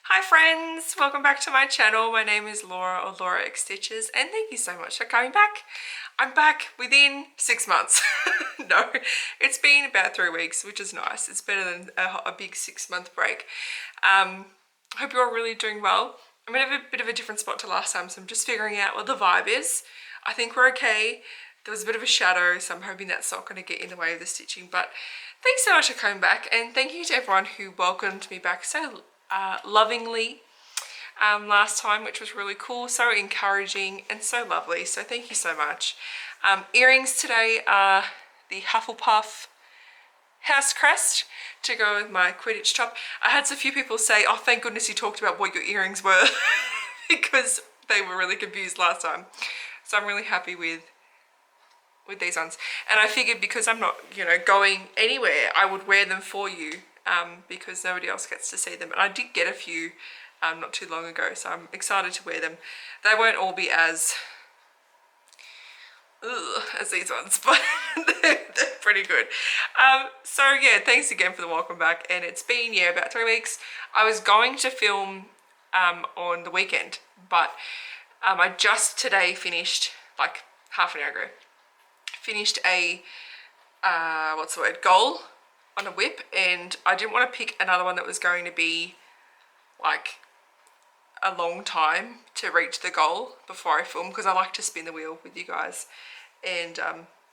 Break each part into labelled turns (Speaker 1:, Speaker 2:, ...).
Speaker 1: Hi friends, welcome back to my channel. My name is Laura or lauraxstitches and thank you so much for coming back. I'm back within 6 months. No, it's been about 3 weeks, which is nice. It's better than a big 6-month break. Hope you're all really doing well. I'm in a bit of a different spot to last time, so I'm just figuring out what the vibe is. I think we're okay. There was a bit of a shadow, so I'm hoping that's not going to get in the way of the stitching. But thanks so much for coming back, and thank you to everyone who welcomed me back so lovingly last time, which was really cool, so encouraging and so lovely. So thank you so much. Earrings today are the Hufflepuff house crest to go with my Quidditch top. I had a few people say, oh, thank goodness you talked about what your earrings were because they were really confused last time. So I'm really happy with these ones. And I figured because I'm not, going anywhere, I would wear them for you because nobody else gets to see them. And I did get a few not too long ago, so I'm excited to wear them. They won't all be as these ones, but they're pretty good. So yeah, thanks again for the welcome back. And it's been, about 3 weeks. I was going to film on the weekend, but I just today finished, like half an hour ago, finished a goal on a whip, and I didn't want to pick another one that was going to be like a long time to reach the goal before I film, because I like to spin the wheel with you guys and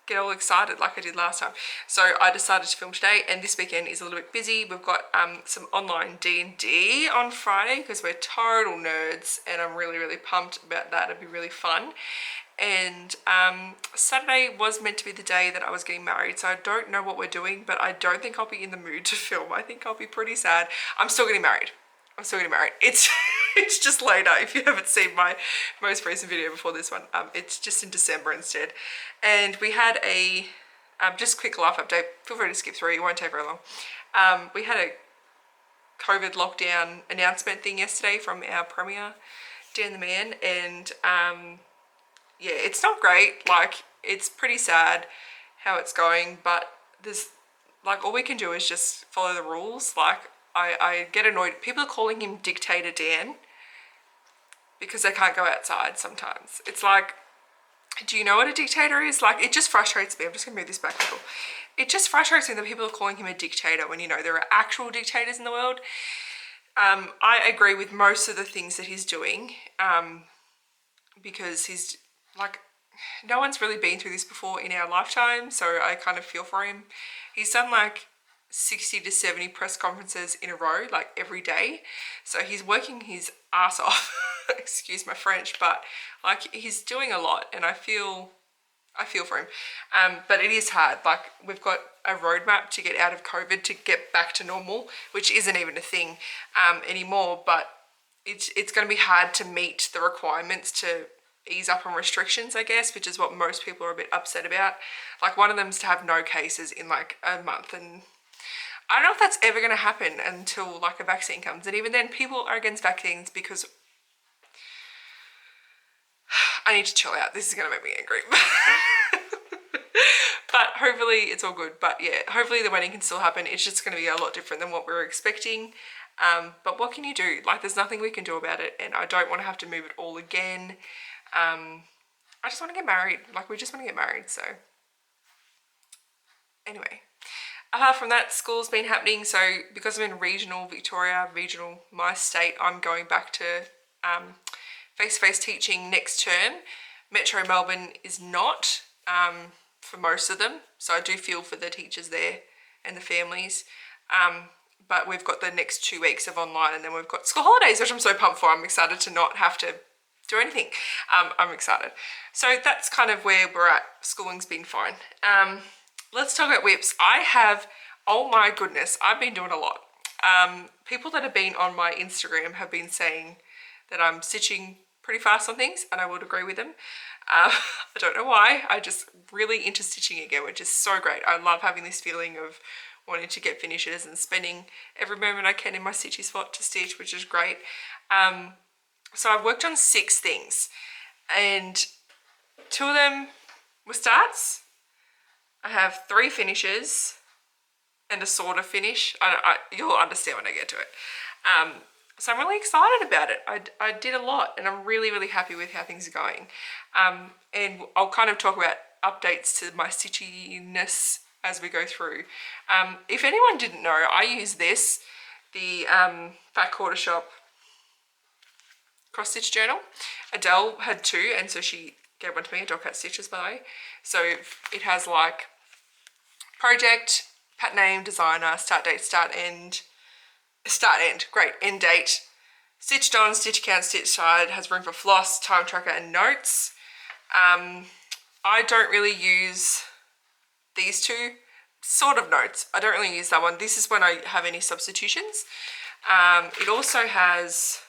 Speaker 1: get all excited like I did last time. So I decided to film today, and this weekend is a little bit busy. We've got some online D&D on Friday because we're total nerds, and I'm really pumped about that. It'll be really fun. And Saturday was meant to be the day that I was getting married, so I don't know what we're doing, but I don't think I'll be in the mood to film. I think I'll be pretty sad. I'm still getting married. It's it's just later. If you haven't seen my most recent video before this one, it's just in December instead. And we had a just quick life update. Feel free to skip through, it won't take very long. We had a COVID lockdown announcement thing yesterday from our premier, Dan the Man, and yeah, it's not great. Like, it's pretty sad how it's going, but there's, like, all we can do is just follow the rules. Like, I get annoyed. People are calling him Dictator Dan because they can't go outside sometimes. It's like, do you know what a dictator is? Like, it just frustrates me. I'm just gonna move this back a little. It just frustrates me that people are calling him a dictator when, there are actual dictators in the world. I agree with most of the things that he's doing because he's, like, no one's really been through this before in our lifetime, so I kind of feel for him. He's done like 60 to 70 press conferences in a row, like every day. So he's working his ass off, excuse my French, but like he's doing a lot, and I feel for him. But it is hard. Like, we've got a roadmap to get out of COVID, to get back to normal, which isn't even a thing anymore, but it's going to be hard to meet the requirements to ease up on restrictions, I guess, which is what most people are a bit upset about. Like, one of them is to have no cases in like a month, and I don't know if that's ever going to happen until like a vaccine comes. And even then, people are against vaccines because I need to chill out. This is going to make me angry. But hopefully it's all good. But yeah, hopefully the wedding can still happen. It's just going to be a lot different than what we were expecting. But what can you do? Like, there's nothing we can do about it, and I don't want to have to move it all again. I just want to get married. Like, we just want to get married. So anyway, apart from that, school's been happening. So because I'm in regional Victoria, my state, I'm going back to face-to-face teaching next term. Metro Melbourne is not for most of them. So I do feel for the teachers there and the families. But we've got the next 2 weeks of online, and then we've got school holidays, which I'm so pumped for. I'm excited to not have to do anything. I'm excited. So that's kind of where we're at. Schooling's been fine. Let's talk about whips. Oh my goodness, I've been doing a lot. People that have been on my Instagram have been saying that I'm stitching pretty fast on things, and I would agree with them. I don't know why. I just really into stitching again, which is so great. I love having this feeling of wanting to get finishes and spending every moment I can in my stitchy spot to stitch, which is great. So I've worked on 6 things, and 2 of them were starts. I have 3 finishes and a sort of finish. You'll understand when I get to it. So I'm really excited about it. I did a lot and I'm really, really happy with how things are going. And I'll kind of talk about updates to my stitchiness as we go through. If anyone didn't know, I use this, the Fat Quarter Shop cross stitch journal. Adele had two, and so she gave one to me, Adele Cat Stitches, by the way. So it has like project, pat name, designer, start date, start end, great, end date, stitched on, stitch count, stitch side, has room for floss, time tracker, and notes. I don't really use these two, sort of notes. I don't really use that one. This is when I have any substitutions. It also has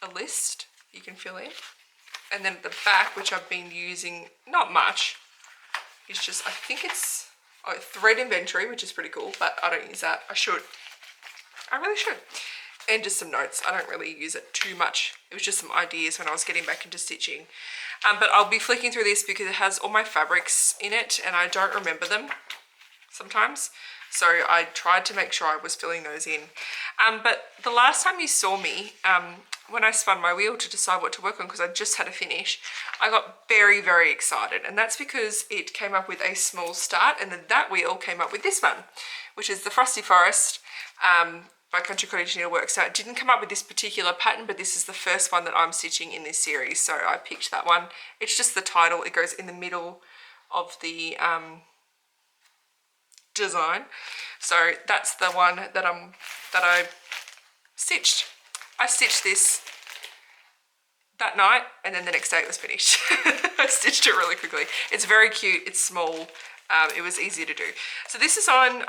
Speaker 1: a list you can fill in. And then at the back, which I've been using, not much, it's just, I think it's thread inventory, which is pretty cool, but I don't use that. I really should. And just some notes. I don't really use it too much. It was just some ideas when I was getting back into stitching. But I'll be flicking through this because it has all my fabrics in it and I don't remember them sometimes. So I tried to make sure I was filling those in. But the last time you saw me, when I spun my wheel to decide what to work on, because I just had a finish, I got very, very excited. And that's because it came up with a small start, and then that wheel came up with this one, which is the Frosty Forest by Country Cottage Needleworks. So it didn't come up with this particular pattern, but this is the first one that I'm stitching in this series. So I picked that one. It's just the title. It goes in the middle of the design. So that's the one that I stitched. I stitched this that night and then the next day it was finished. I stitched it really quickly. It's very cute, it's small, it was easy to do. So this is on,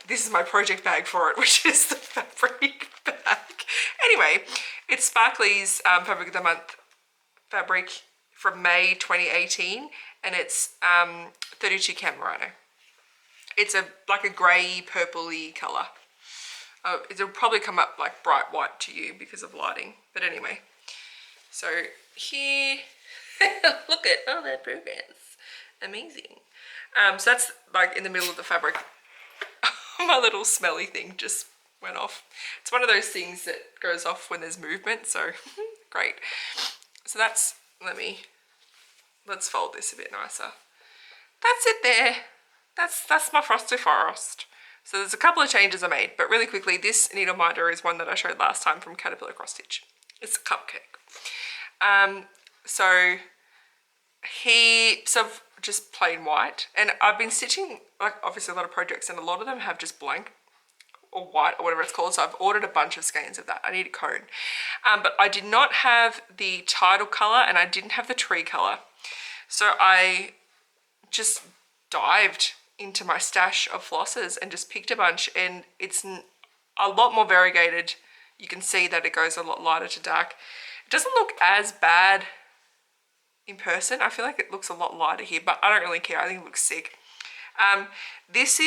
Speaker 1: this is my project bag for it, which is the fabric bag. Anyway, it's Sparkly's Fabric of the Month fabric from May 2018 and it's 32 Camp Merino. It's like a grey purpley colour. It'll probably come up like bright white to you because of lighting, but anyway. So here, look at all that progress, amazing. So that's like in the middle of the fabric. My little smelly thing just went off. It's one of those things that goes off when there's movement, so great. So that's, let's fold this a bit nicer. That's it there. That's my Frosty Forest. So there's a couple of changes I made, but really quickly, this needle minder is one that I showed last time from Caterpillar Cross Stitch. It's a cupcake. So heaps of just plain white, and I've been stitching like obviously a lot of projects, and a lot of them have just blank or white or whatever it's called. So I've ordered a bunch of skeins of that. I need a cone, but I did not have the tidal color and I didn't have the tree color, so I just dived into my stash of flosses and just picked a bunch, and it's a lot more variegated. You can see that it goes a lot lighter to dark. It doesn't look as bad in person. I feel like it looks a lot lighter here, but I don't really care. I think it looks sick. This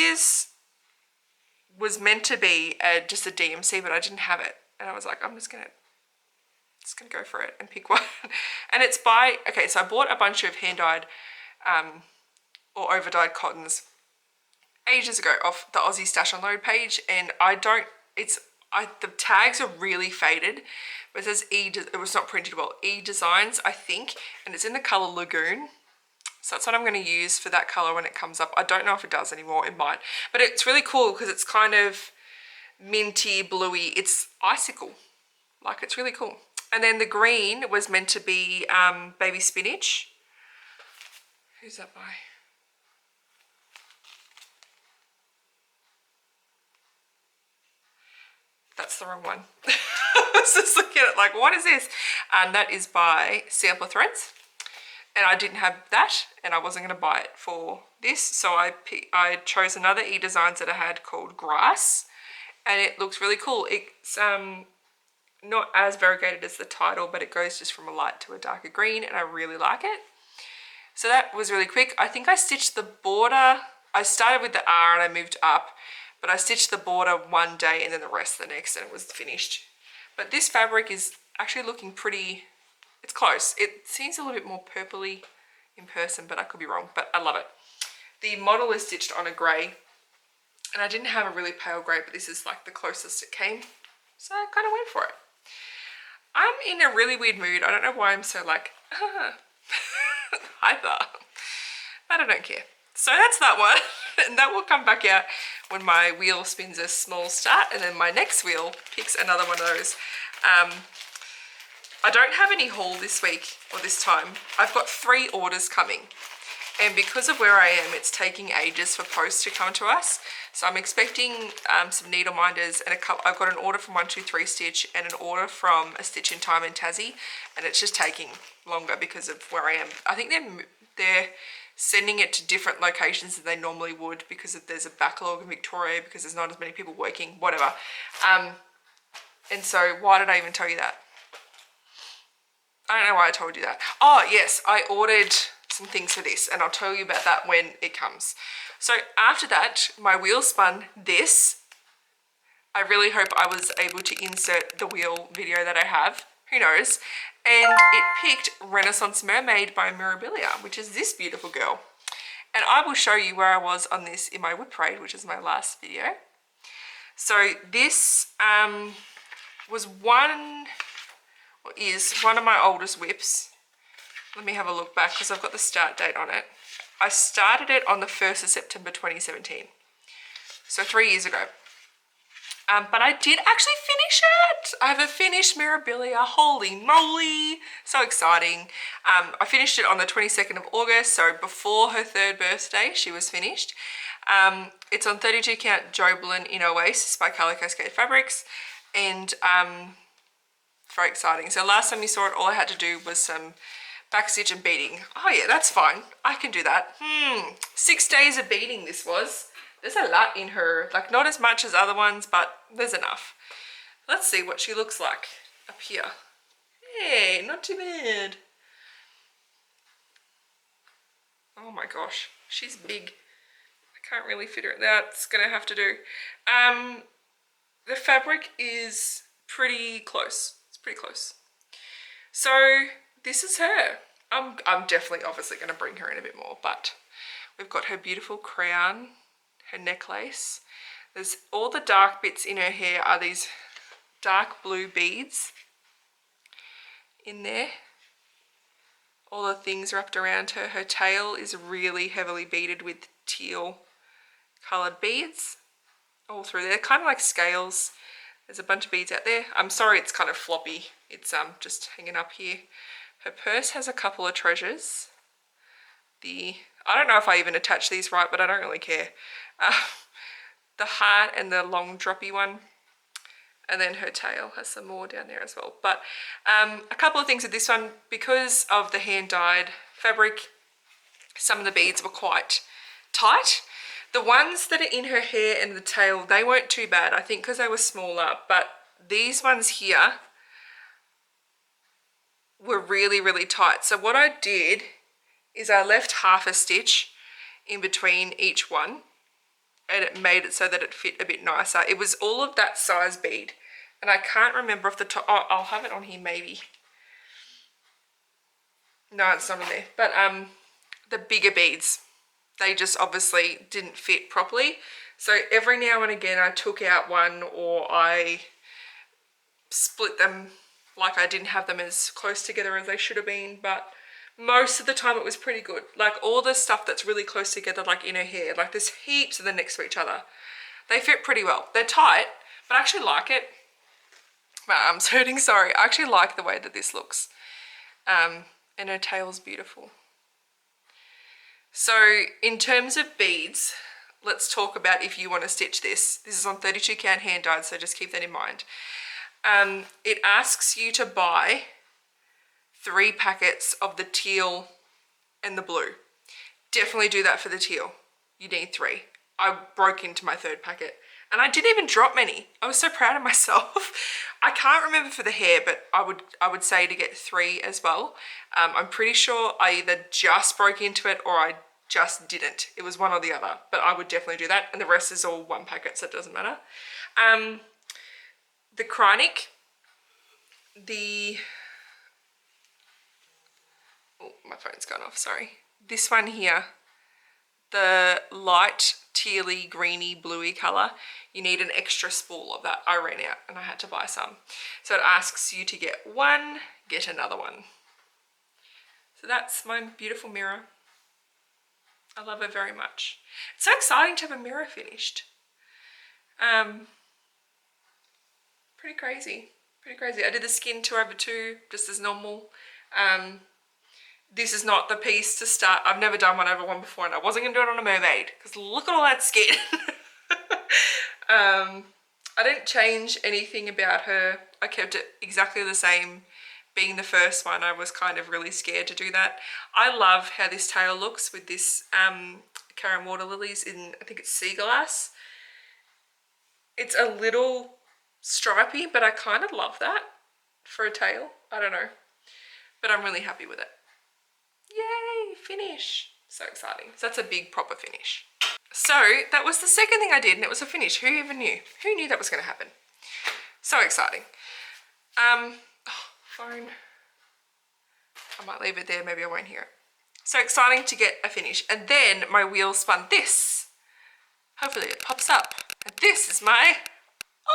Speaker 1: was meant to be just a DMC, but I didn't have it, and I was like, I'm just gonna go for it and pick one. And it's by, okay, so I bought a bunch of hand dyed or over dyed cottons ages ago off the Aussie Stash Unload page, and the tags are really faded, but it says it was not printed well, E-Designs, I think, and it's in the color Lagoon. So that's what I'm going to use for that color when it comes up. I don't know if it does anymore, it might, but it's really cool because it's kind of minty, bluey, it's icicle, like it's really cool. And then the green was meant to be Baby Spinach. Who's that by? That's the wrong one. I was just looking at it like, what is this? And that is by Sampler Threads. And I didn't have that, and I wasn't going to buy it for this. So I chose another E-Designs that I had called Grass. And it looks really cool. It's not as variegated as the title, but it goes just from a light to a darker green, and I really like it. So that was really quick. I think I stitched the border. I started with the R and I moved up, but I stitched the border one day and then the rest the next, and it was finished. But this fabric is actually looking pretty, it's close. It seems a little bit more purpley in person, but I could be wrong, but I love it. The model is stitched on a grey And I didn't have a really pale grey, but this is like the closest it came. So I kind of went for it. I'm in a really weird mood. I don't know why I'm so like, hyper. But I don't care. So that's that one. And that will come back out when my wheel spins a small start, and then my next wheel picks another one of those. I don't have any haul this week or this time. I've got 3 orders coming. And because of where I am, it's taking ages for post to come to us. So I'm expecting some needle minders and I've got an order from 123 Stitch and an order from A Stitch in Time in Tassie, and it's just taking longer because of where I am. I think they're sending it to different locations than they normally would because there's a backlog in Victoria because there's not as many people working, whatever. And so why did I even tell you that? I don't know why I told you that. Oh yes, I ordered some things for this, and I'll tell you about that when it comes. So after that, my wheel spun this. I really hope I was able to insert the wheel video that I have. Who knows? And it picked Renaissance Mermaid by Mirabilia, which is this beautiful girl. And I will show you where I was on this in my whip parade, which is my last video. So this is one of my oldest whips. Let me have a look back because I've got the start date on it. I started it on the 1st of September 2017. So 3 years ago. But I did actually finish it. I have a finished Mirabilia. Holy moly. So exciting. I finished it on the 22nd of August. So before her 3rd birthday, she was finished. It's on 32 count Joblin in Oasis by Calico Skate Fabrics. And it's very exciting. So last time you saw it, all I had to do was some backstitch and beading. Oh yeah, that's fine. I can do that. 6 days of beading this was. There's a lot in her. Like not as much as other ones, but there's enough. Let's see what she looks like up here. Hey, not too bad. Oh my gosh, she's big. I can't really fit her. That's gonna have to do. The fabric is pretty close. It's pretty close. So this is her. I'm definitely obviously going to bring her in a bit more, but we've got her beautiful crown, her necklace. There's all the dark bits in her hair are these dark blue beads in there. All the things wrapped around her. Her tail is really heavily beaded with teal coloured beads all through there, kind of like scales. There's a bunch of beads out there. I'm sorry it's kind of floppy. It's just hanging up here. Her purse has a couple of treasures. I don't know if I even attached these right, but I don't really care. The heart and the long droppy one. And then her tail has some more down there as well. But a couple of things with this one, because of the hand-dyed fabric, some of the beads were quite tight. The ones that are in her hair and the tail, they weren't too bad, I think because they were smaller, but these ones here were really, really tight. So what I did is I left half a stitch in between each one, and it made it so that it fit a bit nicer. It was all of that size bead, and I can't remember if the top, oh, I'll have it on here maybe. No, it's not in there, but the bigger beads, they just obviously didn't fit properly. So every now and again I took out one, or I split them like I didn't have them as close together as they should have been, but most of the time it was pretty good. Like all the stuff that's really close together, like in her hair, like there's heaps of them next to each other. They fit pretty well. They're tight, but I actually like it. My arm's hurting, sorry. I actually like the way that this looks. And her tail's beautiful. So in terms of beads, let's talk about if you want to stitch this. This is on 32 count hand dyed, so just keep that in mind. It asks you to buy 3 packets of the teal and the blue. Definitely do that for the teal. You need 3. I broke into my 3rd packet and I didn't even drop many. I was so proud of myself. I can't remember for the hair, but I would say to get 3 as well. I'm pretty sure I either just broke into it or I just didn't. It was one or the other, but I would definitely do that. And the rest is all 1 packet, so it doesn't matter. The Krynic, oh, my phone's gone off, sorry. This one here, the light tealy, greeny, bluey colour, you need an extra spool of that. I ran out and I had to buy some. So it asks you to get one, get another one. So that's my beautiful mirror. I love it very much. It's so exciting to have a mirror finished. Pretty crazy. Pretty crazy. I did the skin 2/2 just as normal. This is not the piece to start. I've never done 1/1 before, and I wasn't going to do it on a mermaid because look at all that skin. I didn't change anything about her. I kept it exactly the same. Being the first one, I was kind of really scared to do that. I love how this tail looks with this Karen water lilies in, I think it's sea glass. It's a little stripy, but I kind of love that for a tail. I don't know, but I'm really happy with it. Yay, finish. So exciting. So that's a big proper finish. So that was the second thing I did, and it was a finish. Who even knew? Who knew that was going to happen? So exciting. Phone. I might leave it there, maybe I won't hear it. So exciting to get a finish. And then my wheel spun this. Hopefully it pops up. And this is my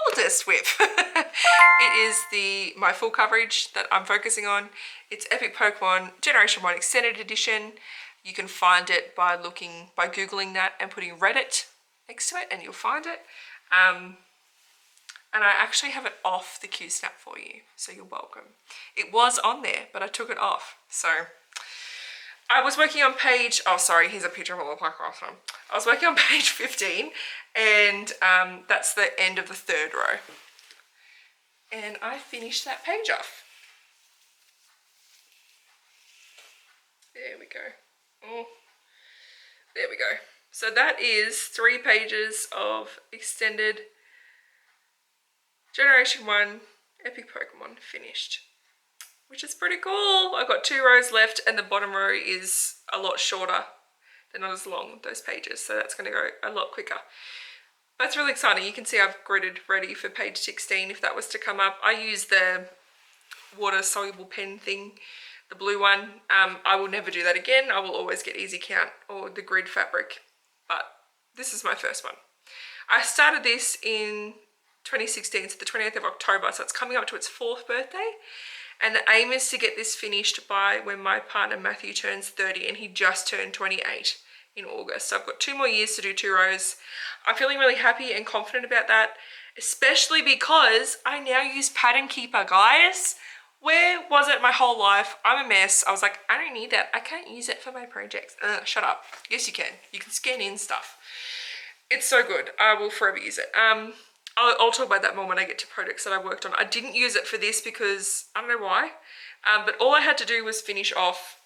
Speaker 1: oldest whip. It is my full coverage that I'm focusing on. It's Epic Pokemon Generation 1 Extended Edition. You can find it by Googling that and putting Reddit next to it, and you'll find it. And I actually have it off the Q-Snap for you, so you're welcome. It was on there, but I took it off. So I was working on page, oh sorry, here's a picture of what it looked like last time. I was working on page 15, and that's the end of the 3rd row. And I finished that page off. There we go. Oh, there we go. So that is 3 pages of extended Generation 1 Epic Pokemon finished, which is pretty cool. I've got 2 rows left, and the bottom row is a lot shorter. They're not as long, those pages, so that's going to go a lot quicker. That's really exciting. You can see I've gridded ready for page 16 if that was to come up. I use the water soluble pen thing, the blue one. I will never do that again. I will always get Easy Count or the grid fabric, but this is my first one. I started this in 2016, so the 28th of October, so it's coming up to its 4th birthday, and the aim is to get this finished by when my partner Matthew turns 30, and he just turned 28 in August. So I've got 2 more years to do 2 rows. I'm feeling really happy and confident about that, especially because I now use Pattern Keeper, guys. Where was it my whole life? I'm a mess. I was like, I don't need that. I can't use it for my projects. Shut up. Yes, you can. You can scan in stuff. It's so good. I will forever use it. I'll talk about that more when I get to projects that I worked on. I didn't use it for this because I don't know why, but all I had to do was finish off.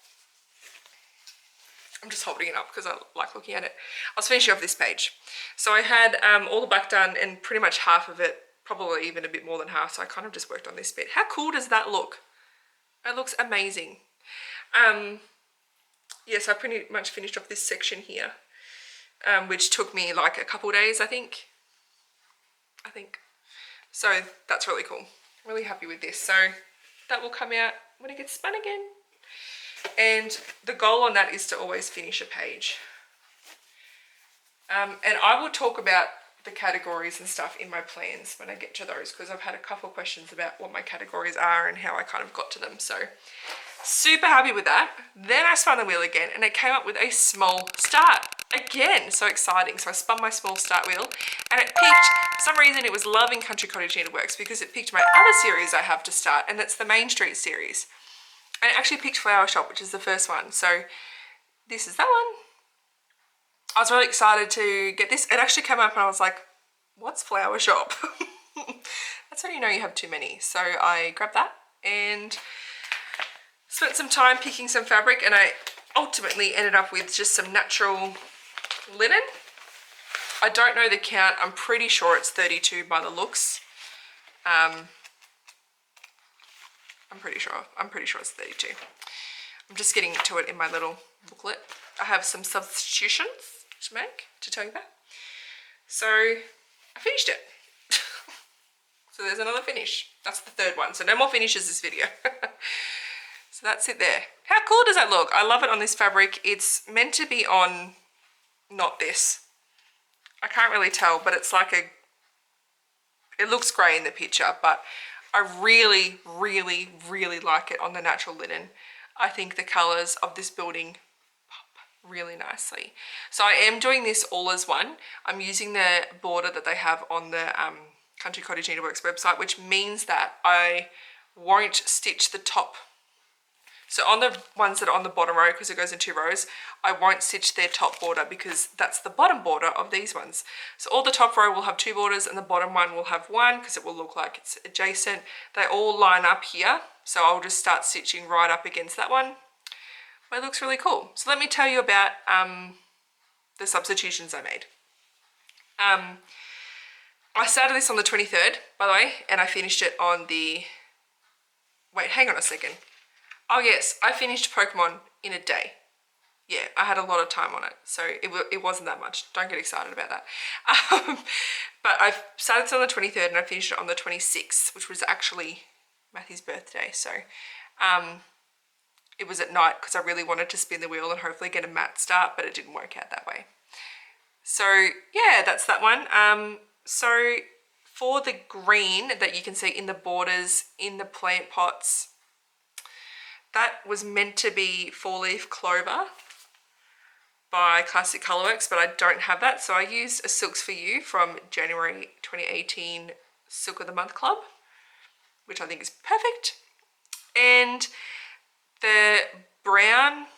Speaker 1: I'm just holding it up because I like looking at it. I was finishing off this page. So I had all the back done and pretty much half of it, probably even a bit more than half. So I kind of just worked on this bit. How cool does that look? It looks amazing. Yes, I pretty much finished off this section here, which took me like a couple days, I think. So that's really cool. Really happy with this. So that will come out when it gets spun again. And the goal on that is to always finish a page. And I will talk about the categories and stuff in my plans when I get to those, because I've had a couple of questions about what my categories are and how I kind of got to them. So super happy with that. Then I spun the wheel again, and it came up with a small start. Again, so exciting. So I spun my small start wheel, and it picked, for some reason it was Loving Country Cottage Needleworks, because it picked my other series I have to start, and that's the Main Street series. And it actually picked Flower Shop, which is the first one. So this is that one. I was really excited to get this. It actually came up and I was like, what's Flower Shop? That's how you know you have too many. So I grabbed that and spent some time picking some fabric, and I ultimately ended up with just some natural linen. I don't know the count. I'm pretty sure it's 32 by the looks. I'm pretty sure it's 32. I'm just getting to it in my little booklet. I have some substitutions to make to tell you about. So I finished it. So there's another finish. That's the 3rd one. So no more finishes this video. So that's it there. How cool does that look? I love it on this fabric. It's meant to be on not this. can't really tell, but it's like it looks grey in the picture, but I really, really, really like it on the natural linen. I think the colours of this building pop really nicely. So I am doing this all as one. I'm using the border that they have on the Country Cottage Needleworks website, which means that I won't stitch the top. So on the ones that are on the bottom row, because it goes in 2 rows, I won't stitch their top border because that's the bottom border of these ones. So all the top row will have 2 borders and the bottom one will have 1 because it will look like it's adjacent. They all line up here. So I'll just start stitching right up against that one. But it looks really cool. So let me tell you about the substitutions I made. I started this on the 23rd, by the way, and I finished it on the... Wait, hang on a second. Oh yes, I finished Pokemon in a day. Yeah, I had a lot of time on it, so it wasn't that much. Don't get excited about that. But I started it on the 23rd and I finished it on the 26th, which was actually Matthew's birthday. So it was at night because I really wanted to spin the wheel and hopefully get a matte start, but it didn't work out that way. So yeah, that's that one. So for the green that you can see in the borders, in the plant pots, that was meant to be 4-leaf clover by Classic Colourworks, but I don't have that. So I used a Silks for You from January 2018 Silk of the Month Club, which I think is perfect. And the brown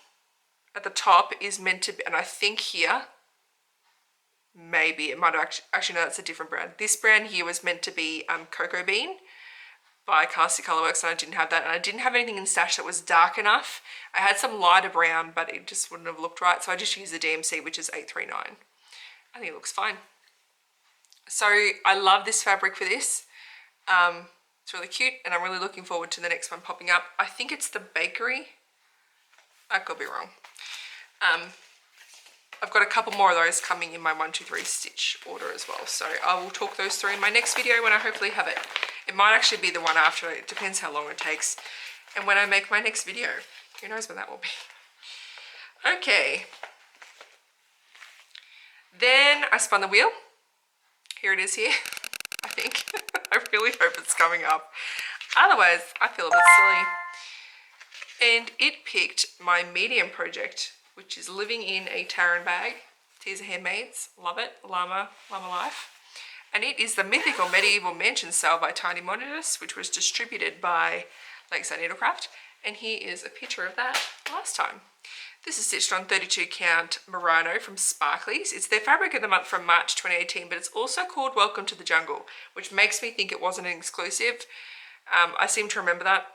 Speaker 1: at the top is meant to be, and I think here, maybe it might have actually no, that's a different brand. This brand here was meant to be Cocoa Bean by Classic Colourworks, and I didn't have that, and I didn't have anything in stash that was dark enough. I had some lighter brown, but it just wouldn't have looked right, so I just used the DMC, which is 839. I think it looks fine. So I love this fabric for this. It's really cute, and I'm really looking forward to the next one popping up. I think it's the Bakery. I could be wrong. I've got a couple more of those coming in my 1, 2, 3 stitch order as well. So I will talk those through in my next video when I hopefully have it. It might actually be the one after. It depends how long it takes. And when I make my next video, who knows when that will be. Okay. Then I spun the wheel. Here it is here, I think. I really hope it's coming up. Otherwise, I feel a bit silly. And it picked my medium project, which is Living in a Taran Bag. Tears of Handmaids. Love it. Llama Life. And it is the Mythical Medieval Mansion Sale by Tiny Monitors, which was distributed by Lakeside Needlecraft. And here is a picture of that last time. This is stitched on 32 count Merino from Sparklies. It's their fabric of the month from March 2018, but it's also called Welcome to the Jungle, which makes me think it wasn't an exclusive. I seem to remember that.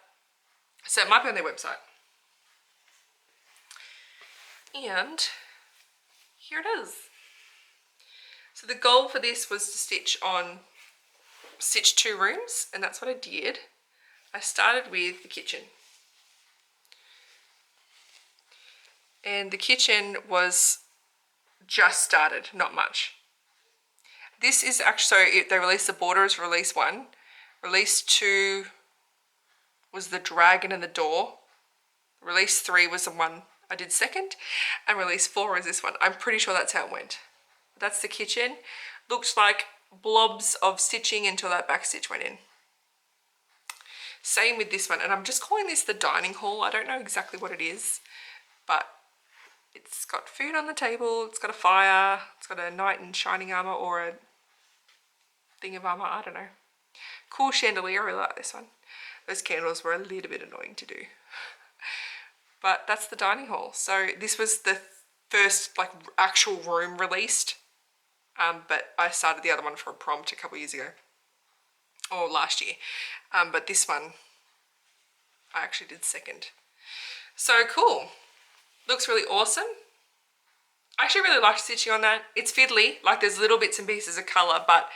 Speaker 1: So it might be on their website. And here it is. So the goal for this was to stitch 2 rooms, and that's what I did. I started with the kitchen. And the kitchen was just started, not much. This is actually, so they released the borders, release 1. Release 2 was the dragon and the door. Release 3 was the one I did second. And release 4 is this one. I'm pretty sure that's how it went. That's the kitchen. Looked like blobs of stitching until that back stitch went in. Same with this one. And I'm just calling this the dining hall. I don't know exactly what it is, but it's got food on the table. It's got a fire. It's got a knight in shining armor or a thing of armor. I don't know. Cool chandelier. I really like this one. Those candles were a little bit annoying to do. But that's the dining hall. So this was the first like actual room released. But I started the other one for a prompt a couple years ago. Or last year. But this one I actually did second. So cool. Looks really awesome. I actually really like stitching on that. It's fiddly, like there's little bits and pieces of colour, but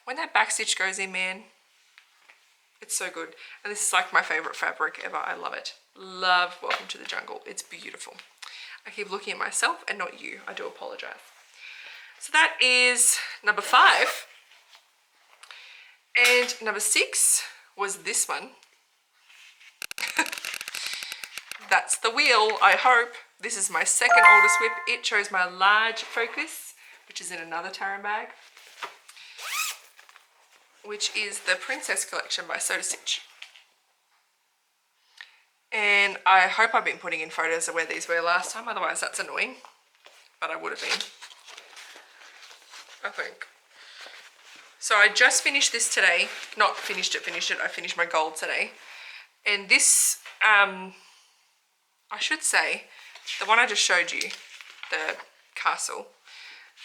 Speaker 1: when that back stitch goes in, man, it's so good. And this is like my favourite fabric ever. I love it. Love Welcome to the Jungle. It's beautiful. I keep looking at myself and not you. I do apologise. So that is number 5. And number 6 was this one. That's the wheel, I hope. This is my second oldest whip. It chose my large focus, which is in another Taran bag, which is the Princess Collection by Soda Stitch. And I hope I've been putting in photos of where these were last time, otherwise that's annoying, but I would have been, I think. So I just finished this today, not finished it, I finished my gold today. And this, I should say, the one I just showed you, the castle,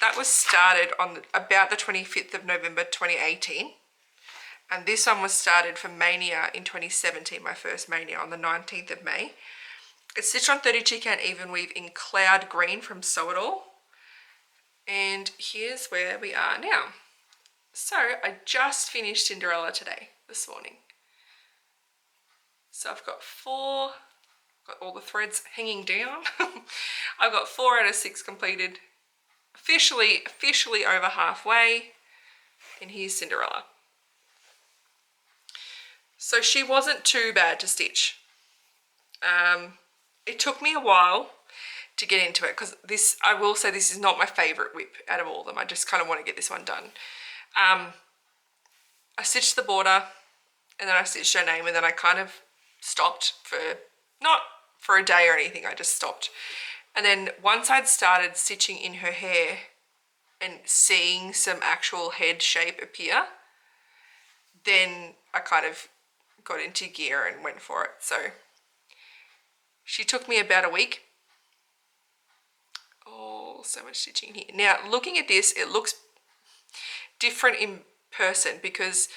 Speaker 1: that was started on about the 25th of November 2018. And this one was started for Mania in 2017, my first Mania, on the 19th of May. It's stitched on 32 count even weave in Cloud Green from Sew It All. And here's where we are now. So I just finished Cinderella today, this morning. So I've got got all the threads hanging down. I've got 4 out of 6 completed. Officially over halfway. And here's Cinderella. So she wasn't too bad to stitch. It took me a while to get into it because this, I will say, this is not my favorite whip out of all of them. I just kind of want to get this one done. I stitched the border and then I stitched her name, and then I kind of stopped for, not for a day or anything, I just stopped. And then once I'd started stitching in her hair and seeing some actual head shape appear, then I kind of got into gear and went for it. So she took me about a week. Oh, so much stitching here. Now, looking at this, it looks different in person because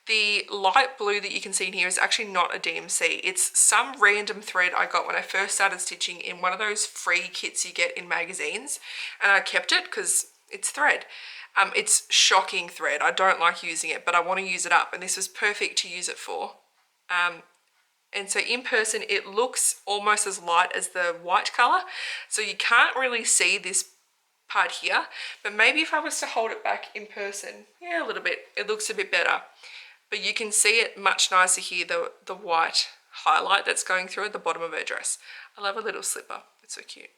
Speaker 1: the light blue that you can see in here is actually not a DMC. It's some random thread I got when I first started stitching in one of those free kits you get in magazines, and I kept it because it's thread. It's shocking thread. I don't like using it, but I want to use it up, and this was perfect to use it for. And so in person, it looks almost as light as the white color. So you can't really see this part here, but maybe if I was to hold it back in person, yeah, a little bit, it looks a bit better. But you can see it much nicer here, the white highlight that's going through at the bottom of her dress. I love a little slipper. It's so cute.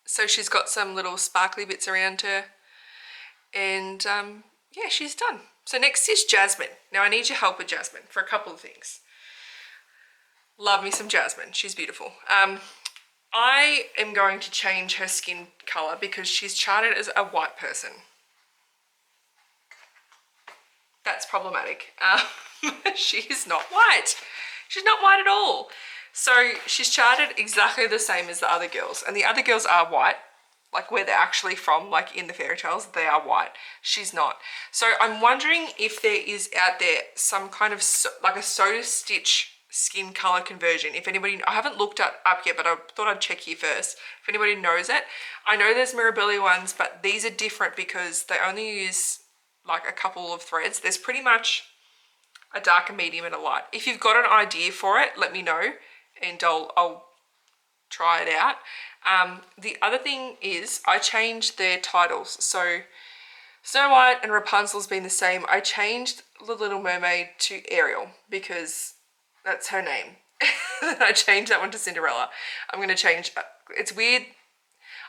Speaker 1: So she's got some little sparkly bits around her. And yeah, she's done. So next is Jasmine. Now I need your help with Jasmine for a couple of things. Love me some Jasmine. She's beautiful. I am going to change her skin color because she's charted as a white person. That's problematic. She's not white. She's not white at all. So she's charted exactly the same as the other girls. And the other girls are white. Like where they're actually from, like in the fairy tales, they are white. She's not. So I'm wondering if there is out there some kind of like a Soda Stitch skin color conversion. If anybody, I haven't looked up yet, but I thought I'd check here first. If anybody knows it. I know there's Mirabilia ones, but these are different because they only use like a couple of threads. There's pretty much a dark, a medium, and a light. If you've got an idea for it, let me know and I'll try it out. The other thing is I changed their titles. So Snow White and Rapunzel's been the same. I changed the Little Mermaid to Ariel because that's her name. I changed that one to Cinderella. I'm going to change, it's weird.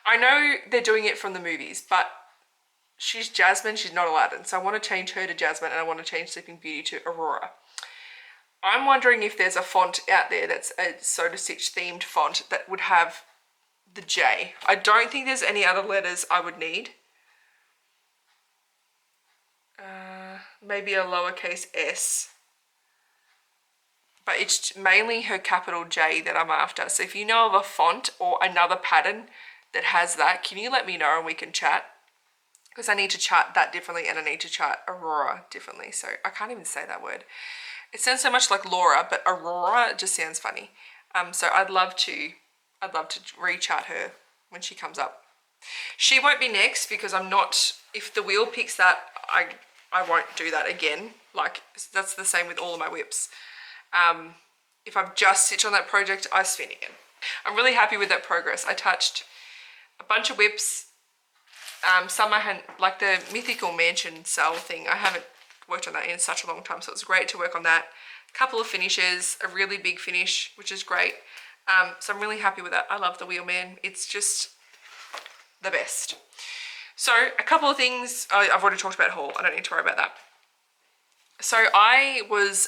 Speaker 1: I know they're doing it from the movies, but she's Jasmine, she's not Aladdin. So I want to change her to Jasmine and I want to change Sleeping Beauty to Aurora. I'm wondering if there's a font out there that's a Soda Stitch themed font that would have the J. I don't think there's any other letters I would need. Maybe a lowercase s. But it's mainly her capital J that I'm after. So if you know of a font or another pattern that has that, can you let me know and we can chat? Because I need to chart that differently and I need to chart Aurora differently. So I can't even say that word. It sounds so much like Laura, but Aurora just sounds funny. So I'd love to rechart her when she comes up. She won't be next because I'm not, if the wheel picks that, I won't do that again. Like that's the same with all of my whips. If I've just stitched on that project, I spin again. I'm really happy with that progress. I touched a bunch of whips. Some I hadn't, like the Mythical Mansion cell thing, I haven't worked on that in such a long time, so it's great to work on that. A couple of finishes, a really big finish, which is great. So I'm really happy with that. I love the Wheelman. It's just the best. So a couple of things, I've already talked about haul, I don't need to worry about that. So I was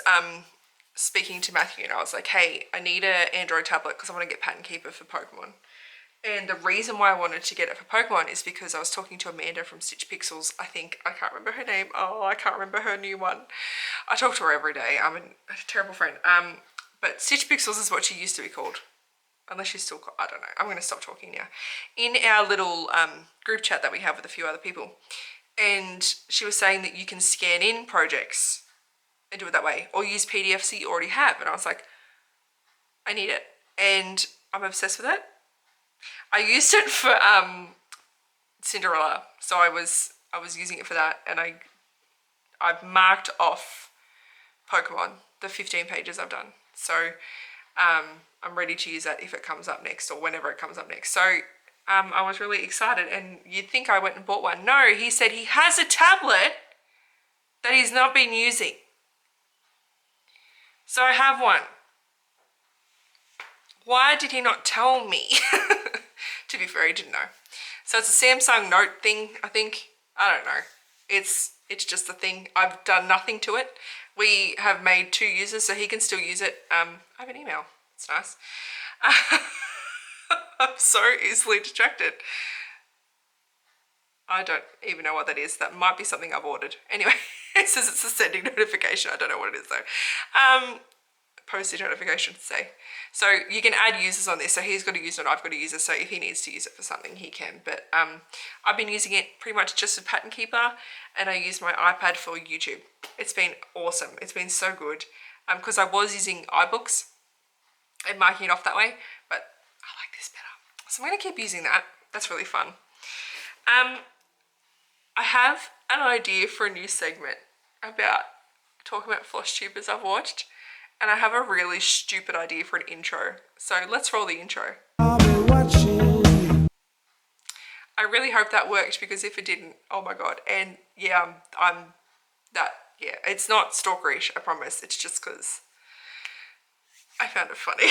Speaker 1: speaking to Matthew and I was like, hey, I need an Android tablet because I want to get Pattern Keeper for Pokemon. And the reason why I wanted to get it for Pokemon is because I was talking to Amanda from Stitch Pixels. I can't remember her name. Oh, I can't remember her new one. I talk to her every day. I'm a terrible friend. But Stitch Pixels is what she used to be called. Unless she's still called, I don't know. I'm going to stop talking now. In our little group chat that we have with a few other people. And she was saying that you can scan in projects and do it that way. Or use PDFs that you already have. And I was like, I need it. And I'm obsessed with it. I used it for Cinderella, so I was using it for that, and I've marked off Pokemon, the 15 pages I've done. So I'm ready to use that if it comes up next or whenever it comes up next. So I was really excited, and you'd think I went and bought one. No, he said he has a tablet that he's not been using. So I have one. Why did he not tell me? To be fair, he didn't know. So it's a Samsung Note thing, I think. I don't know. It's just a thing. I've done nothing to it. We have made 2 users, so he can still use it. I have an email. It's nice. I'm so easily distracted. I don't even know what that is. That might be something I've ordered. Anyway, it says it's a sending notification. I don't know what it is though. Postage notification to say. So you can add users on this. So he's got to use it, I've got to use it. So if he needs to use it for something, he can. But I've been using it pretty much just as Pattern Keeper, and I use my iPad for YouTube. It's been awesome. It's been so good. Because I was using iBooks and marking it off that way, but I like this better. So I'm going to keep using that. That's really fun. I have an idea for a new segment about talking about Flosstubers I've watched. And I have a really stupid idea for an intro. So let's roll the intro. I really hope that worked, because if it didn't, oh my God. And yeah, yeah, it's not stalkerish, I promise. It's just because I found it funny.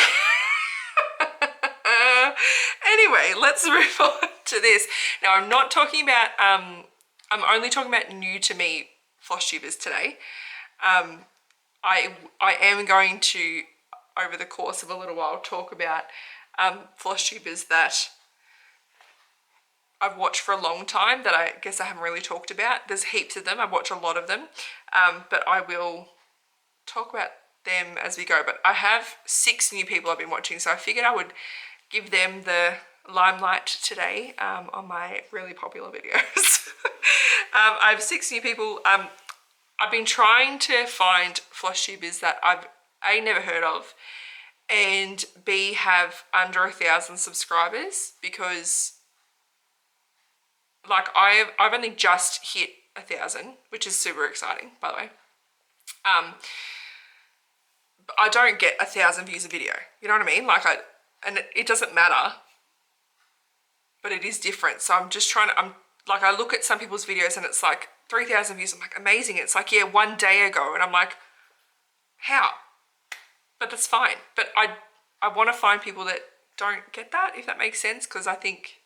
Speaker 1: Anyway, let's move on to this. Now, I'm not talking about, I'm only talking about new to me Flosstubers today. I am going to, over the course of a little while, talk about Flosstubers that I've watched for a long time that I guess I haven't really talked about. There's heaps of them. I watch a lot of them, but I will talk about them as we go. But I have 6 new people I've been watching, so I figured I would give them the limelight today on my really popular videos. I have 6 new people. I've been trying to find Flosstubers that I've A, never heard of, and B, have under 1,000 subscribers, because like I've only just hit 1,000, which is super exciting, by the way. I don't get 1,000 views a video, you know what I mean? Like and it doesn't matter, but it is different. So I'm just trying to, I look at some people's videos and it's like 3,000 views. I'm like, amazing. It's like, yeah, 1 day ago. And I'm like, how? But that's fine. But I want to find people that don't get that, if that makes sense, because I think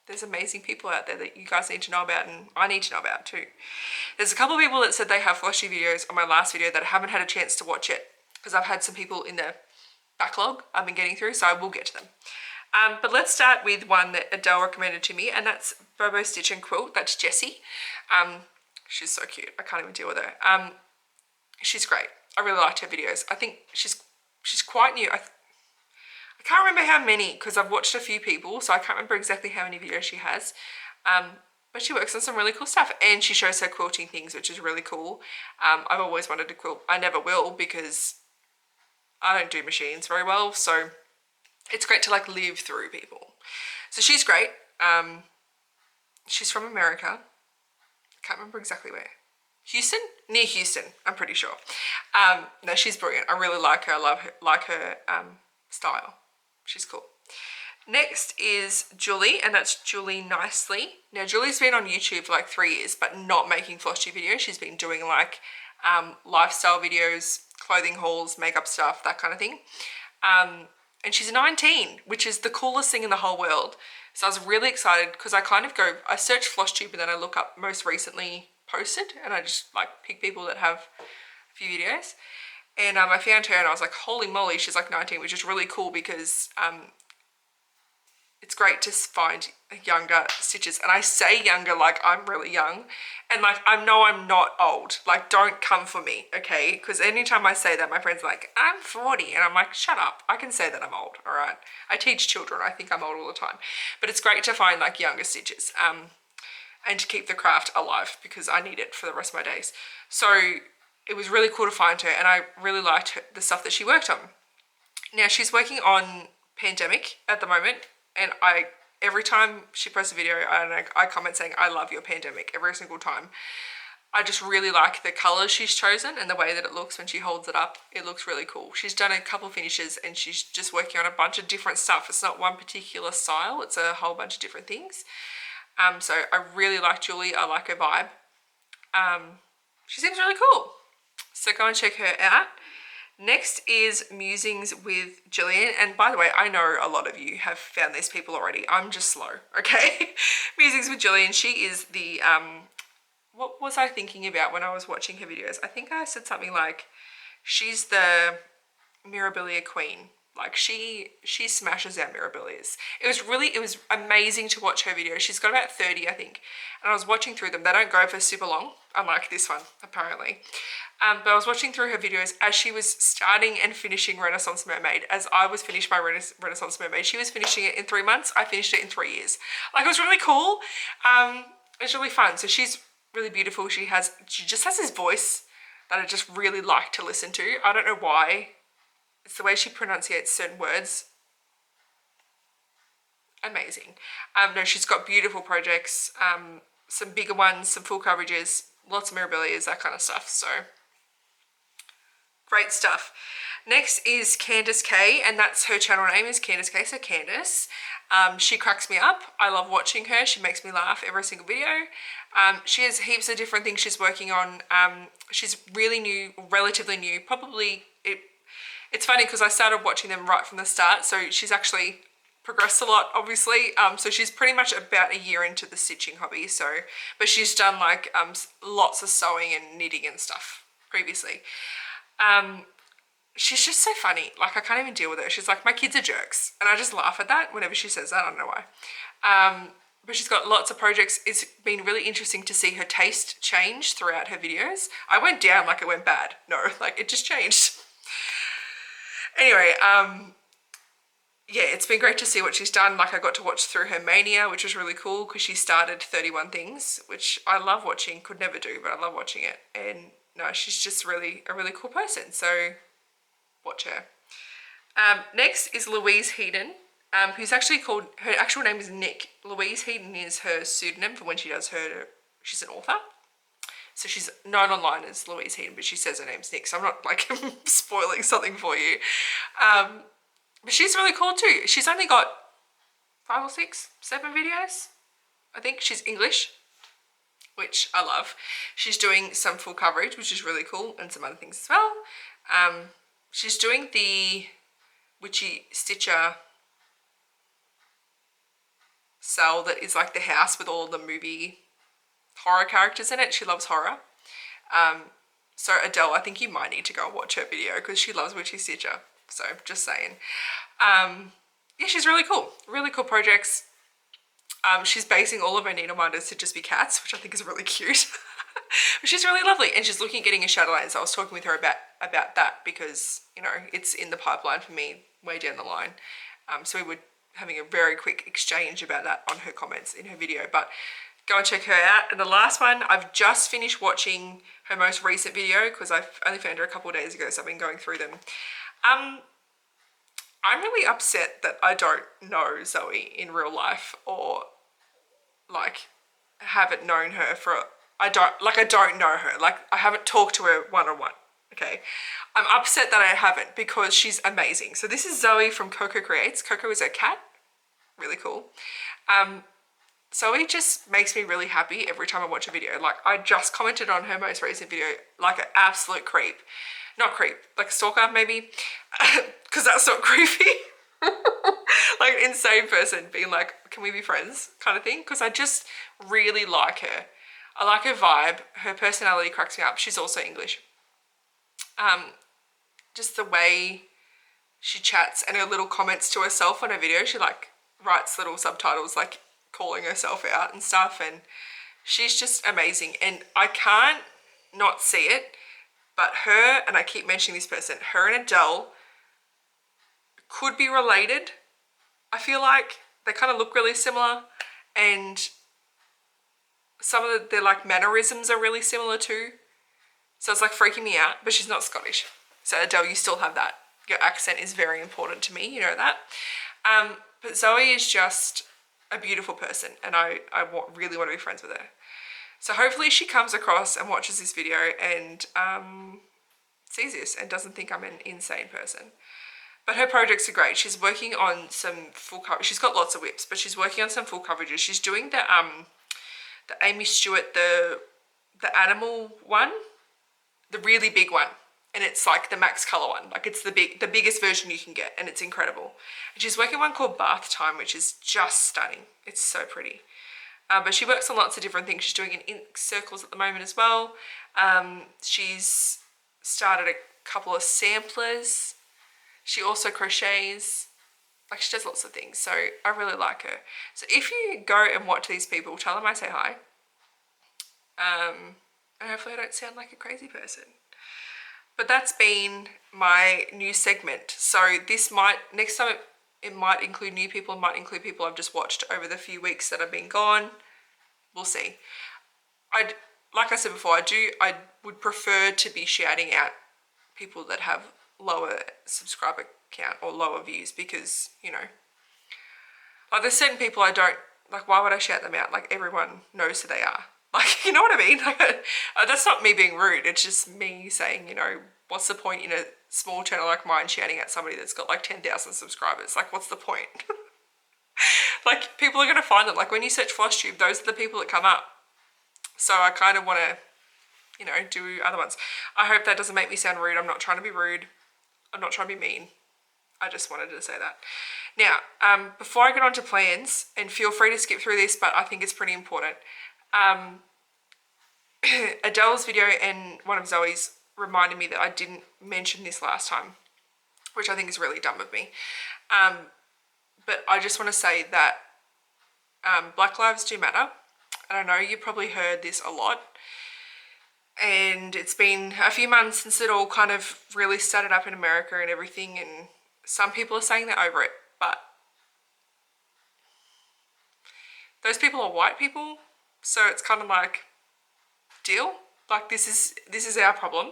Speaker 1: there's amazing people out there that you guys need to know about, and I need to know about too. There's a couple of people that said they have Floshy videos on my last video that I haven't had a chance to watch it, because I've had some people in the backlog I've been getting through, so I will get to them. But let's start with one that Adele recommended to me, and that's Bobo Stitch and Quilt. That's Jessie. She's so cute. I can't even deal with her. She's great. I really liked her videos. I think she's quite new. I can't remember how many, because I've watched a few people, so I can't remember exactly how many videos she has. But she works on some really cool stuff, and she shows her quilting things, which is really cool. I've always wanted to quilt. I never will, because I don't do machines very well, so it's great to like live through people. So she's great. She's from America. I can't remember exactly where. Houston? Near Houston, I'm pretty sure. No, she's brilliant. I really like her. I like her style. She's cool. Next is Julie, and that's Julie Nicely. Now, Julie's been on YouTube for like 3 years, but not making Flosstube videos. She's been doing like lifestyle videos, clothing hauls, makeup stuff, that kind of thing. And she's 19, which is the coolest thing in the whole world. So I was really excited because I kind of I search Flosstube and then I look up most recently posted and I just like pick people that have a few videos. And I found her and I was like, holy moly, she's like 19, which is really cool because it's great to find younger stitches. And I say younger like I'm really young. And like, I know I'm not old. Like, don't come for me, okay? Because anytime I say that, my friend's like, I'm 40. And I'm like, shut up. I can say that I'm old, all right? I teach children. I think I'm old all the time. But it's great to find like younger stitches and to keep the craft alive because I need it for the rest of my days. So it was really cool to find her and I really liked the stuff that she worked on. Now, she's working on Pandemic at the moment. And every time she posts a video, I comment saying, I love your Pandemic every single time. I just really like the colors she's chosen and the way that it looks when she holds it up. It looks really cool. She's done a couple finishes and she's just working on a bunch of different stuff. It's not one particular style. It's a whole bunch of different things. So I really like Julie. I like her vibe. She seems really cool. So go and check her out. Next is Musings with Jillian. And by the way, I know a lot of you have found these people already. I'm just slow, okay? Musings with Jillian. She is the, what was I thinking about when I was watching her videos? I think I said something like, she's the Mirabilia queen. Like she smashes out Mirabilias. It was amazing to watch her videos. She's got about 30, I think. And I was watching through them. They don't go for super long, unlike this one, apparently. But I was watching through her videos as she was starting and finishing Renaissance Mermaid. As I was finished my Renaissance Mermaid, she was finishing it in 3 months. I finished it in 3 years. Like, it was really cool. It's really fun. So she's really beautiful. She just has this voice that I just really like to listen to. I don't know why. It's the way she pronunciates certain words. Amazing. No, she's got beautiful projects. Some bigger ones, some full coverages, lots of Mirabilias, that kind of stuff. So great stuff. Next is Candice K, and that's her channel name is Candice K, so Candice. She cracks me up. I love watching her. She makes me laugh every single video. She has heaps of different things she's working on. She's really new, relatively new. Probably, it's funny because I started watching them right from the start, so she's actually progressed a lot, obviously. So she's pretty much about a year into the stitching hobby, but she's done like lots of sewing and knitting and stuff previously. She's just so funny. Like, I can't even deal with her. She's like, my kids are jerks. And I just laugh at that whenever she says that. I don't know why. But she's got lots of projects. It's been really interesting to see her taste change throughout her videos. I went down like it went bad. No, like it just changed. Anyway, yeah, it's been great to see what she's done. Like, I got to watch through her Mania, which was really cool because she started 31 things, which I love watching. Could never do, but I love watching it. And no, she's just really a really cool person. So watch her. Next is Louise Heaton, who's actually called, her actual name is Nick. Louise Heaton is her pseudonym for when she does she's an author. So she's known online as Louise Heaton, but she says her name's Nick. So I'm not like spoiling something for you. But she's really cool too. She's only got 5 or 6, 7 videos. I think she's English, which I love. She's doing some full coverage, which is really cool, and some other things as well. She's doing the Witchy Stitcher cell that is like the house with all the movie horror characters in it. She loves horror. So Adele, I think you might need to go and watch her video because she loves Witchy Stitcher. So just saying. Yeah, she's really cool. Really cool projects. She's basing all of her needle minders to just be cats, which I think is really cute. But she's really lovely, and she's looking at getting a Shadowlands. So I was talking with her about that because, you know, it's in the pipeline for me way down the line. So we were having a very quick exchange about that on her comments in her video. But go and check her out. And the last one, I've just finished watching her most recent video because I've only found her a couple of days ago, so I've been going through them. I'm really upset that I don't know Zoe in real life, or like haven't known her I don't know her. Like, I haven't talked to her one-on-one, okay? I'm upset that I haven't because she's amazing. So this is Zoe from Coco Creates. Coco is her cat. Really cool. Zoe just makes me really happy every time I watch a video. Like, I just commented on her most recent video like an absolute creep. Not creep, like a stalker maybe, because that's not creepy. Like an insane person being like, can we be friends kind of thing? Because I just really like her. I like her vibe. Her personality cracks me up. She's also English. Just the way she chats and her little comments to herself on her video. She like writes little subtitles like calling herself out and stuff, and she's just amazing. And I can't not see it, but her, and I keep mentioning this person, her and Adele could be related. I feel like they kind of look really similar, and some of their like mannerisms are really similar too. So it's like freaking me out, but she's not Scottish. So Adele, you still have that. Your accent is very important to me, you know that. But Zoe is just a beautiful person, and I really want to be friends with her. So hopefully she comes across and watches this video and sees this and doesn't think I'm an insane person. But her projects are great. She's working on some full coverage. She's got lots of whips, but she's working on some full coverages. She's doing the Amy Stewart, the animal one, the really big one. And it's like the max color one. Like it's the biggest version you can get, and it's incredible. And she's working on one called Bath Time, which is just stunning. It's so pretty. But she works on lots of different things. She's doing in ink circles at the moment as well. She's started a couple of samplers. She also crochets. Like she does lots of things. So I really like her. So if you go and watch these people, tell them I say hi. And hopefully I don't sound like a crazy person. But that's been my new segment. So this might, next time it might include new people, it might include people I've just watched over the few weeks that I've been gone. We'll see. Like I said before, I would prefer to be shouting out people that have lower subscriber count or lower views, because, you know, like there's certain people I don't, like why would I shout them out? Like everyone knows who they are. Like, you know what I mean? Like, that's not me being rude. It's just me saying, you know, what's the point in a small channel like mine shouting at somebody that's got like 10,000 subscribers? Like, what's the point? Like, people are going to find them. Like, when you search Flosstube, those are the people that come up. So I kind of want to, you know, do other ones. I hope that doesn't make me sound rude. I'm not trying to be rude. I'm not trying to be mean. I just wanted to say that. Now, before I get on to plans, and feel free to skip through this, but I think it's pretty important. Adele's video and one of Zoe's reminded me that I didn't mention this last time, which I think is really dumb of me. But I just want to say that Black Lives do matter. And I know you probably heard this a lot. And it's been a few months since it all kind of really started up in America and everything. And some people are saying they're over it. But those people are white people. So it's kind of like, deal. Like this is our problem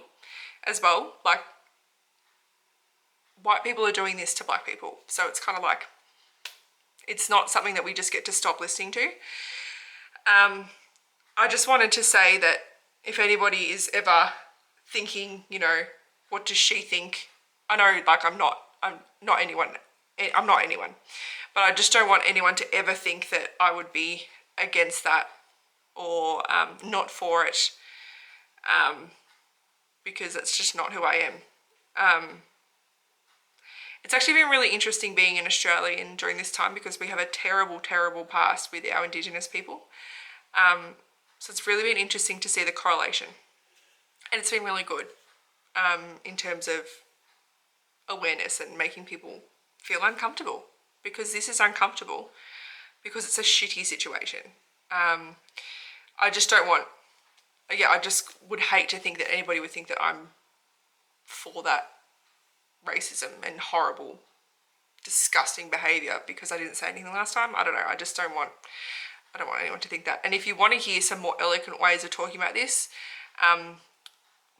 Speaker 1: as well. Like white people are doing this to black people. So it's kind of like, it's not something that we just get to stop listening to. I just wanted to say that if anybody is ever thinking, you know, what does she think? I know, like, I'm not anyone, but I just don't want anyone to ever think that I would be against that or not for it, because it's just not who I am. It's actually been really interesting being an Australian during this time, because we have a terrible, terrible past with our Indigenous people. So it's really been interesting to see the correlation. And it's been really good in terms of awareness and making people feel uncomfortable, because this is uncomfortable, because it's a shitty situation. I just don't want, I just would hate to think that anybody would think that I'm for that racism and horrible, disgusting behaviour because I didn't say anything last time. I don't know. I don't want anyone to think that. And if you want to hear some more eloquent ways of talking about this,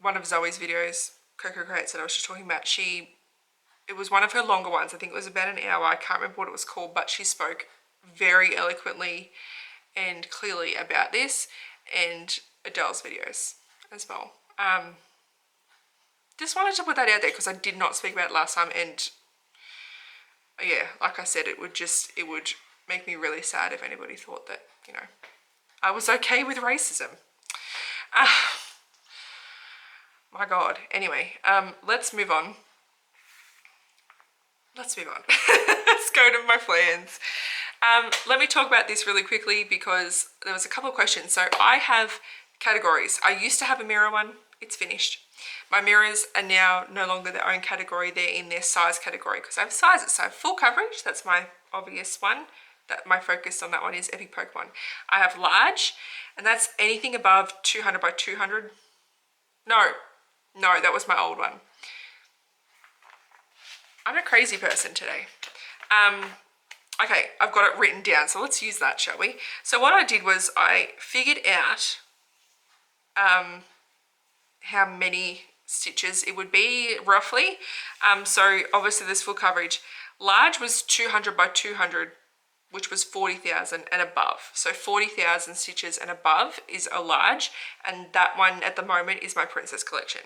Speaker 1: one of Zoe's videos, Coco Creates, that I was just talking about, it was one of her longer ones. I think it was about an hour. I can't remember what it was called, but she spoke very eloquently and clearly about this, and Adele's videos as well. Just wanted to put that out there because I did not speak about it last time, and yeah, like I said, it would make me really sad if anybody thought that, you know, I was okay with racism. My God. Anyway, let's move on. let's move on. Let's go to my plans. Let me talk about this really quickly because there was a couple of questions. So I have categories. I used to have a mirror one. It's finished. My mirrors are now no longer their own category. They're in their size category because I have sizes. So I have full coverage. That's my obvious one. That my focus on that one is Epic Pokemon. I have large, and that's anything above 200 by 200. No, that was my old one. I'm a crazy person today. Okay, I've got it written down, so let's use that, shall we? So what I did was I figured out how many stitches it would be roughly. So obviously there's full coverage. Large was 200 by 200, which was 40,000 and above. So 40,000 stitches and above is a large, and that one at the moment is my Princess collection.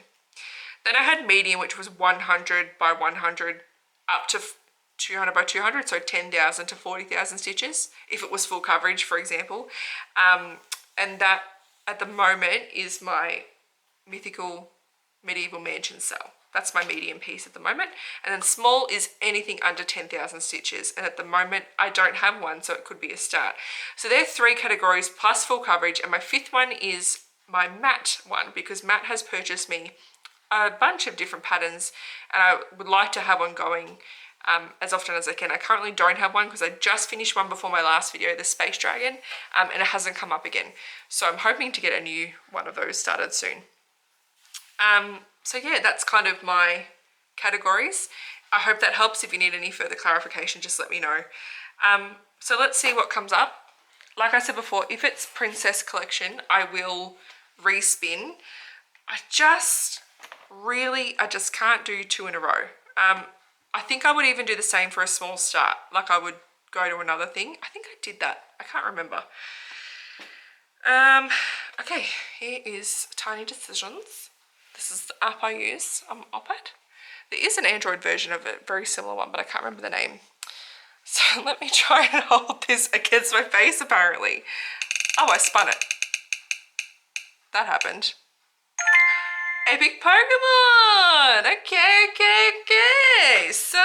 Speaker 1: Then I had medium, which was 100 by 100 up to 200 by 200, so 10,000 to 40,000 stitches, if it was full coverage, for example. And that at the moment is my Mythical Medieval Mansion cell. That's my medium piece at the moment. And then small is anything under 10,000 stitches. And at the moment, I don't have one, so it could be a start. So there are 3 categories plus full coverage. And my 5th one is my matte one, because Matt has purchased me a bunch of different patterns. And I would like to have one going as often as I can. I currently don't have one because I just finished one before my last video, the Space Dragon, and it hasn't come up again. So I'm hoping to get a new one of those started soon. So yeah, that's kind of my categories. I hope that helps. If you need any further clarification, just let me know. So let's see what comes up. Like I said before, if it's Princess collection, I will respin. I just can't do 2 in a row. I think I would even do the same for a small start. Like I would go to another thing. I think I did that. I can't remember. Okay, here is Tiny Decisions. This is the app I use on iPad. There is an Android version of it, very similar one, but I can't remember the name. So let me try and hold this against my face, apparently. Oh, I spun it. That happened. Epic Pokemon! Okay. So,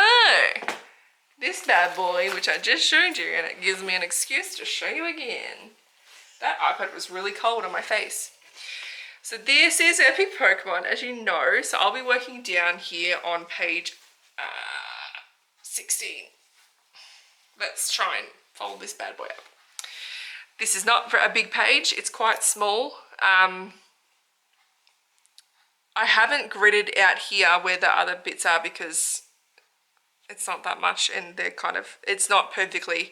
Speaker 1: this bad boy, which I just showed you, and it gives me an excuse to show you again. That iPad was really cold on my face. So this is Epic Pokemon, as you know. So I'll be working down here on page 16. Let's try and follow this bad boy up. This is not a big page. It's quite small. I haven't gridded out here where the other bits are because it's not that much, and they're it's not perfectly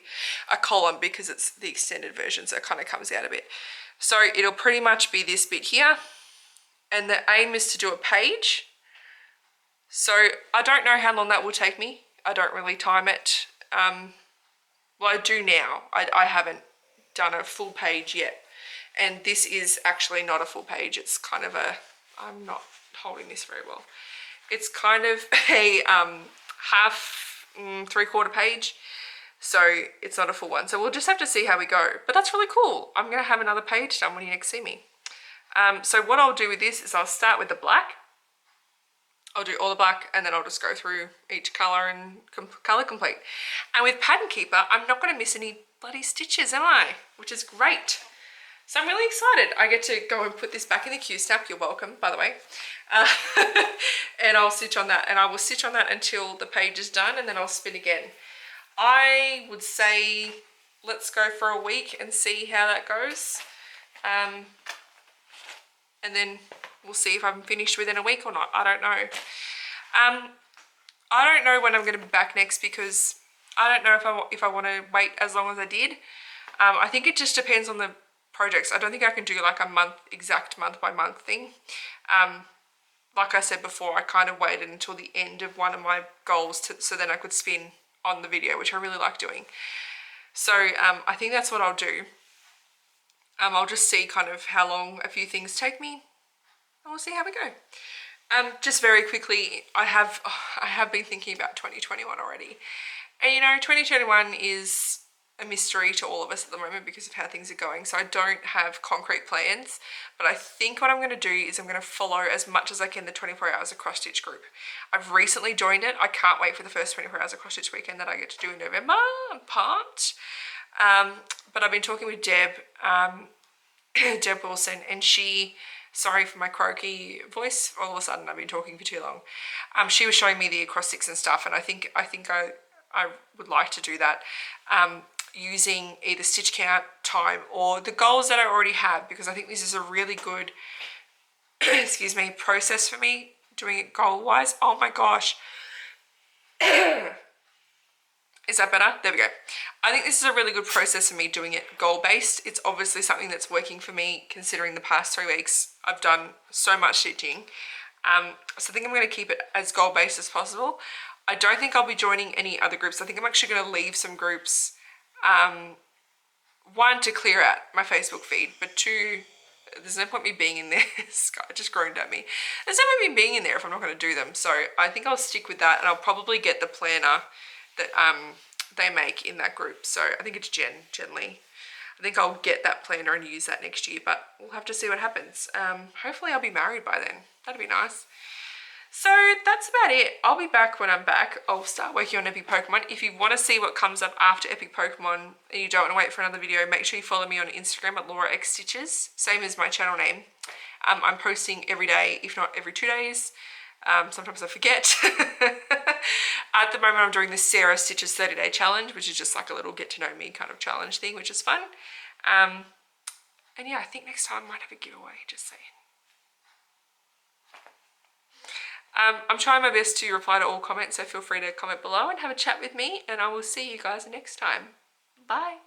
Speaker 1: a column because it's the extended version, so it kind of comes out a bit. So it'll pretty much be this bit here, and the aim is to do a page. So I don't know how long that will take me. I don't really time it. Well, I do now. I haven't done a full page yet, and this is actually not a full page. It's kind of a, I'm not holding this very well. It's kind of a half, 3/4 page. So it's not a full one. So we'll just have to see how we go. But that's really cool. I'm going to have another page done when you next see me. So what I'll do with this is I'll start with the black. I'll do all the black, and then I'll just go through each colour and colour complete. And with Pattern Keeper, I'm not going to miss any bloody stitches, am I? Which is great. So I'm really excited. I get to go and put this back in the Q-snap. You're welcome, by the way. And I'll stitch on that. And I will stitch on that until the page is done, and then I'll spin again. I would say let's go for a week and see how that goes. And then we'll see if I'm finished within a week or not. I don't know. I don't know when I'm going to be back next because I don't know if I want to wait as long as I did. I think it just depends on the projects. I don't think I can do like a exact month by month thing. Like I said before, I kind of waited until the end of one of my goals so then I could spin on the video, which I really like doing. So I think that's what I'll do. I'll just see kind of how long a few things take me, and we'll see how we go. Just very quickly, I have been thinking about 2021 already. And you know, 2021 is a mystery to all of us at the moment because of how things are going. So I don't have concrete plans, but I think what I'm going to do is I'm going to follow as much as I can the 24 hours of cross stitch group. I've recently joined it. I can't wait for the first 24 hours of cross stitch weekend that I get to do in November. I'm pumped. But I've been talking with Deb, Deb Wilson, and she, sorry for my croaky voice, all of a sudden I've been talking for too long. She was showing me the acrostics and stuff, and I think I would like to do that using either stitch count time or the goals that I already have, because I think this is a really good excuse me, process for me doing it goal wise. Oh my gosh. Is that better? There we go. I think this is a really good process for me doing it goal-based. It's obviously something that's working for me considering the past 3 weeks I've done so much stitching. So I think I'm going to keep it as goal-based as possible. I don't think I'll be joining any other groups. I think I'm actually going to leave some groups. One, to clear out my Facebook feed, but two, there's no point me being in there. This guy just groaned at me. There's no point me being in there if I'm not going to do them. So I think I'll stick with that, and I'll probably get the planner that they make in that group. So I think it's Lee. I think I'll get that planner and use that next year, but we'll have to see what happens. Hopefully I'll be married by then. That'd be nice. So that's about it. I'll be back when I'm back. I'll start working on Epic Pokemon. If you want to see what comes up after Epic Pokemon and you don't want to wait for another video, make sure you follow me on Instagram at lauraxstitches, same as my channel name. I'm posting every day, if not every 2 days. Sometimes I forget. At the moment I'm doing the Sarah Stitches 30-day challenge, which is just like a little get to know me kind of challenge thing, which is fun. And yeah, I think next time I might have a giveaway, just saying. I'm trying my best to reply to all comments, so feel free to comment below and have a chat with me, and I will see you guys next time. Bye.